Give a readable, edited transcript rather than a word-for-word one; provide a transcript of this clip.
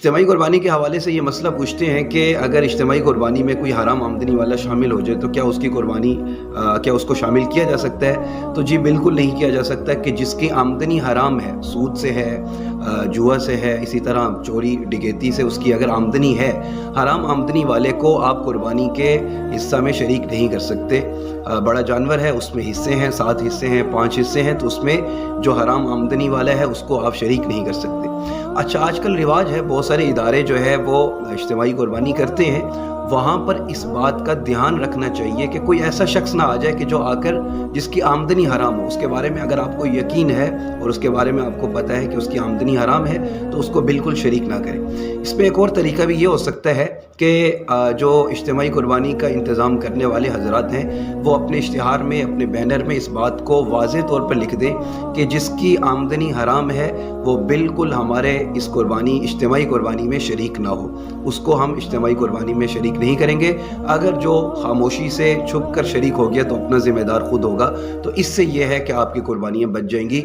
इज्तिमाई कुर्बानी के हवाले से ये मसला पूछते हैं कि अगर इज्तिमाई कुर्बानी में कोई हराम आमदनी वाला शामिल हो जाए तो क्या उसकी कुर्बानी क्या उसको शामिल किया जा सकता है? तो जी बिल्कुल नहीं किया जा सकता कि जिसकी आमदनी हराम है, सूद से है, जुआ से है, इसी तरह चोरी डकैती से उसकी अगर आमदनी है, हराम आमदनी वाले को आप कुर्बानी के हिस्सा में शरीक नहीं कर सकते। बड़ा जानवर है, उसमें हिस्से हैं, 7 हिस्से हैं, 5 हिस्से हैं, तो उसमें जो हराम आमदनी वाला है उसको आप शरीक नहीं कर सकते। अच्छा, आजकल रिवाज है, बहुत सारे इदारे जो है वो इज्तिमाई कुर्बानी करते हैं, वहाँ पर इस बात का ध्यान रखना चाहिए कि कोई ऐसा शख्स ना आ जाए कि जो आकर जिसकी आमदनी हराम हो, उसके बारे में अगर आपको यकीन है और उसके बारे में आपको पता है कि उसकी आमदनी हराम है, तो उसको बिल्कुल शरीक ना करें। इसमें एक और तरीका भी ये हो सकता है कि जो इज्तिमाई कुर्बानी का इंतज़ाम करने वाले हजरात हैं, वो अपने इश्तिहार में, अपने बैनर में इस बात को वाज़ेह तौर पर लिख दें कि जिसकी आमदनी हराम है वो बिल्कुल हमारे इस कुर्बानी, इज्तिमाई कुर्बानी में शरीक ना हो, उसको हम इज्तिमाई कुर्बानी में शरीक नहीं करेंगे। अगर जो खामोशी से छुप कर शरीक हो गया तो अपना ज़िम्मेदार खुद होगा। तो इससे ये है कि आपकी कुर्बानियाँ बच जाएंगी।